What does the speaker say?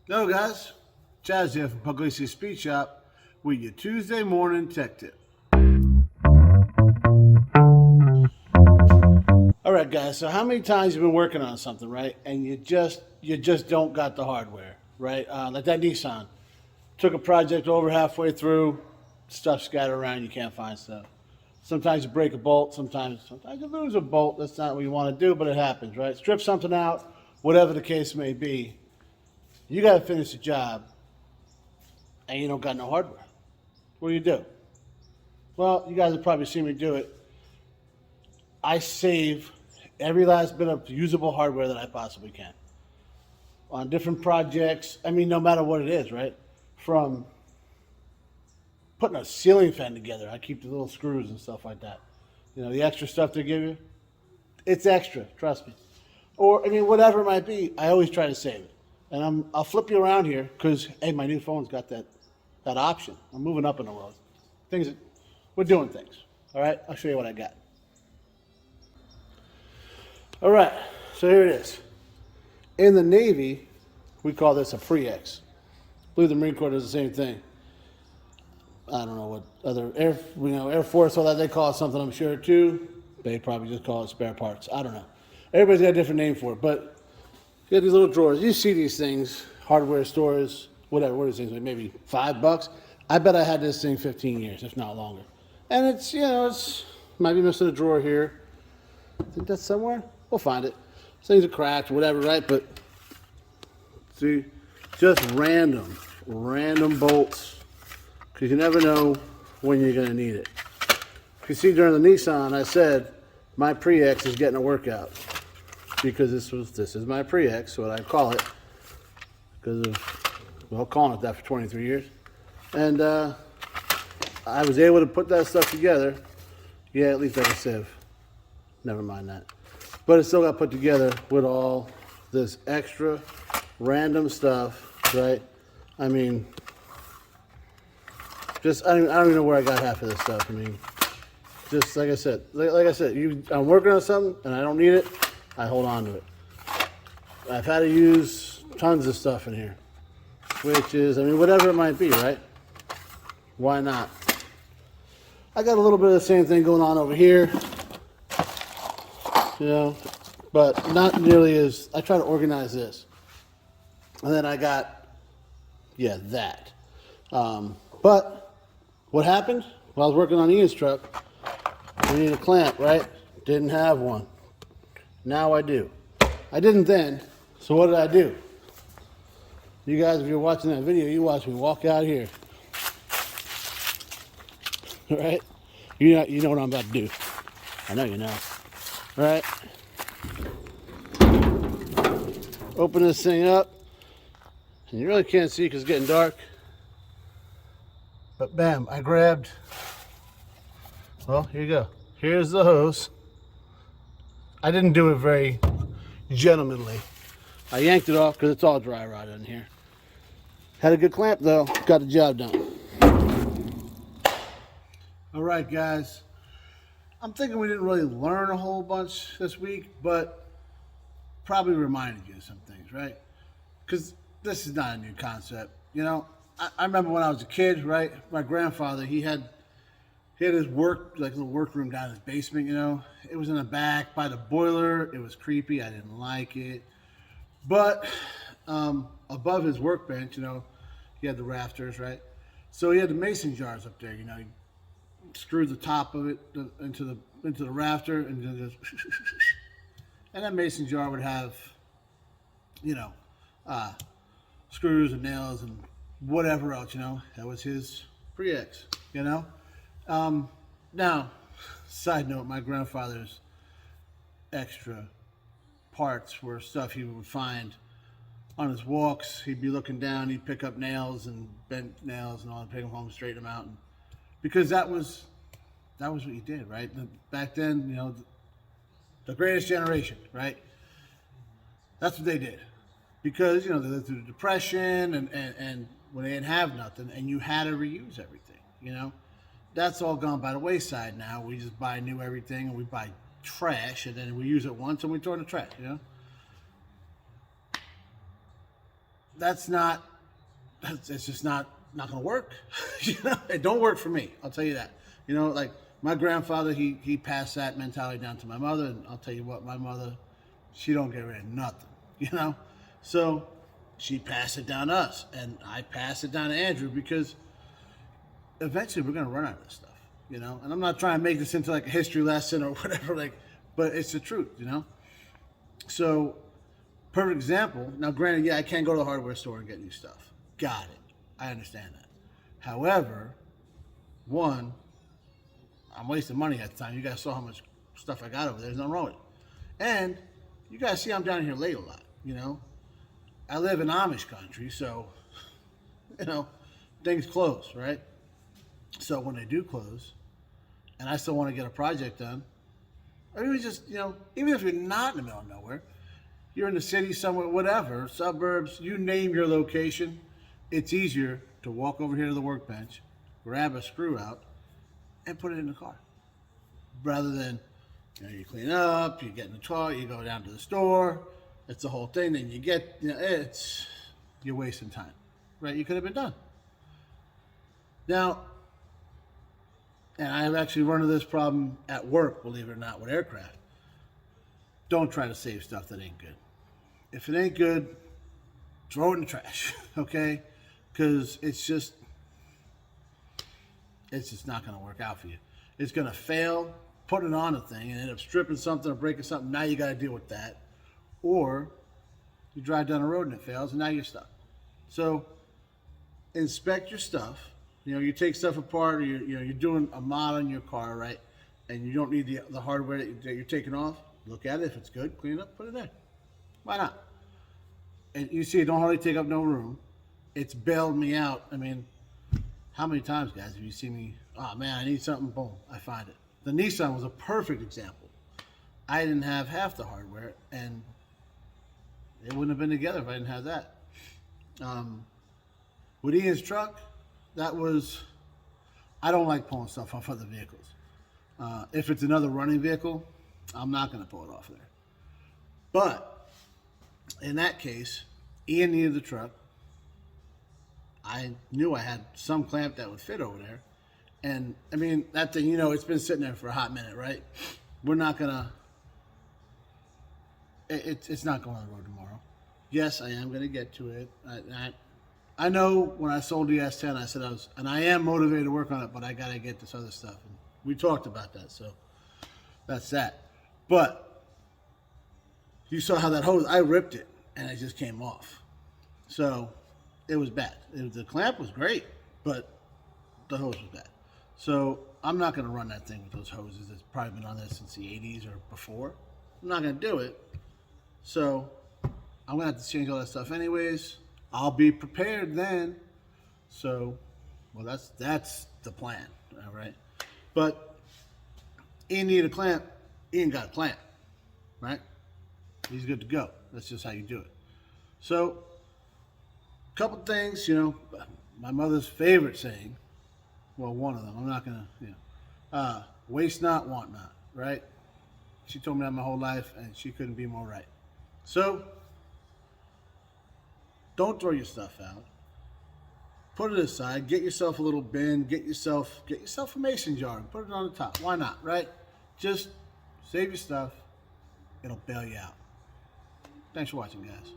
Hello guys, Chaz here from Pugliese Speed Shop with your Tuesday morning tech tip. All right guys, so how many times you've been working on something, right? And you just don't got the hardware, right? Like that Nissan. Took a project over halfway through, stuff scattered around, you can't find stuff. Sometimes you break a bolt, sometimes you lose a bolt. That's not what you want to do, but it happens, right? Strip something out, whatever the case may be. You got to finish the job, and you don't got no hardware. What do? Well, you guys have probably seen me do it. I save every last bit of usable hardware that I possibly can on different projects. I mean, no matter what it is, right? From putting a ceiling fan together, I keep the little screws and stuff like that. You know, the extra stuff they give you, it's extra, trust me. Or, I mean, whatever it might be, I always try to save it. And I'll flip you around here because, hey, my new phone's got that option. I'm moving up in the world. We're doing things. All right, I'll show you what I got. All right, so here it is. In the Navy, we call this a Pre-X. I believe the Marine Corps does the same thing. I don't know what other Air Force, all that, they call it something, I'm sure too. They probably just call it spare parts. I don't know. Everybody's got a different name for it, but you got these little drawers. You see these things, hardware stores, whatever. What are these things? Like maybe $5. I bet I had this thing 15 years, if not longer. And it's might be missing a drawer here. I think that's somewhere. We'll find it. Things are cracked, whatever, right? But see, just random bolts, because you never know when you're going to need it. You see, during the Nissan, I said my Pre-X is getting a workout because this is my Pre-X, what I call it, because of calling it that for 23 years, and I was able to put that stuff together. Yeah, at least I can sieve. Never mind that. But it still got put together with all this extra random stuff, right? I mean, I don't even know where I got half of this stuff. I mean, just like I said, I'm working on something and I don't need it, I hold on to it. I've had to use tons of stuff in here, which is, I mean, whatever it might be, right? Why not? I got a little bit of the same thing going on over here, but not nearly as, I try to organize this. And then I got, that. But what happened? While I was working on Ian's truck, we need a clamp, right? Didn't have one. Now I do. I didn't then, so what did I do? You guys, if you're watching that video, you watch me walk out here. Right? You know what I'm about to do. I know you know. Right? Open this thing up. And you really can't see because it's getting dark. But bam, I grabbed, well, here you go. Here's the hose. I didn't do it very gentlemanly. I yanked it off because it's all dry rot in here. Had a good clamp though, got the job done. All right, guys. I'm thinking we didn't really learn a whole bunch this week, but probably reminded you of some things, right? Because this is not a new concept. I remember when I was a kid, right? My grandfather, he had his little workroom down in his basement, It was in the back by the boiler. It was creepy. I didn't like it. But above his workbench, he had the rafters, right? So he had the mason jars up there, He screwed the top of it into the rafter, and then and that mason jar would have, screws and nails and whatever else, That was his Pre-X, Now, side note, my grandfather's extra parts were stuff he would find on his walks. He'd be looking down, he'd pick up nails and bent nails and all, and take them home, straighten them out, because that was what you did, right? Back then, the greatest generation, right? That's what they did, because they lived through the Depression and when they didn't have nothing, and you had to reuse everything, That's all gone by the wayside now. We just buy new everything, and we buy trash, and then we use it once and we throw it in the trash, that's not, it's just not going to work. You know, it don't work for me. I'll tell you that. You know, like my grandfather, he passed that mentality down to my mother, and I'll tell you what, my mother, she don't get rid of nothing. You know, so she passed it down to us, and I passed it down to Andrew because eventually we're going to run out of this stuff. You know, and I'm not trying to make this into like a history lesson or whatever, like, but it's the truth. You know, so perfect example. Now, granted, yeah, I can't go to the hardware store and get new stuff. Got it. I understand that. However, one, I'm wasting money at the time. You guys saw how much stuff I got over there. There's nothing wrong with it. And you guys see I'm down here late a lot, you know. I live in Amish country, so, you know, things close, right? So when they do close, and I still want to get a project done, or even just, you know, even if you're not in the middle of nowhere, you're in the city somewhere, whatever, suburbs, you name your location, it's easier to walk over here to the workbench, grab a screw out, and put it in the car. Rather than, you know, you clean up, you get in the car, you go down to the store, it's the whole thing, then you get, you know, you're wasting time, right? You could have been done. Now, and I've actually run into this problem at work, believe it or not, with aircraft. Don't try to save stuff that ain't good. If it ain't good, throw it in the trash, okay? Because it's just not going to work out for you. It's going to fail, put it on a thing, and end up stripping something or breaking something. Now you got to deal with that. Or you drive down the road and it fails, and now you're stuck. So inspect your stuff. You know, you take stuff apart, or you're doing a mod on your car, right? And you don't need the hardware that you're taking off. Look at it. If it's good, clean it up, put it in. Why not? And you see, it don't hardly take up no room. It's bailed me out. I mean, how many times, guys, have you seen me? Oh man, I need something. Boom, I find it. The Nissan was a perfect example. I didn't have half the hardware, and it wouldn't have been together if I didn't have that. With Ian's truck, that was. I don't like pulling stuff off other vehicles. If it's another running vehicle, I'm not going to pull it off there. But in that case, Ian needed the truck. I knew I had some clamp that would fit over there. And, I mean, that thing, you know, it's been sitting there for a hot minute, right? We're not going to... It's not going on the road tomorrow. Yes, I am going to get to it. I know when I sold the S10, I said and I am motivated to work on it, but I got to get this other stuff. And we talked about that, so that's that. But you saw how that hose, I ripped it, and it just came off. So it was bad. The clamp was great, but the hose was bad. So I'm not going to run that thing with those hoses. It's probably been on there since the 80s or before. I'm not going to do it. So I'm going to have to change all that stuff anyways. I'll be prepared then. So, well, that's the plan, all right? But Ian needed a clamp. Ian got a clamp, right? He's good to go. That's just how you do it. So, a couple things, you know, my mother's favorite saying, well, one of them, I'm not going to, you know, waste not, want not, right? She told me that my whole life, and she couldn't be more right. So, don't throw your stuff out. Put it aside. Get yourself a little bin. Get yourself a mason jar and put it on the top. Why not, right? Just save your stuff. It'll bail you out. Thanks for watching, guys.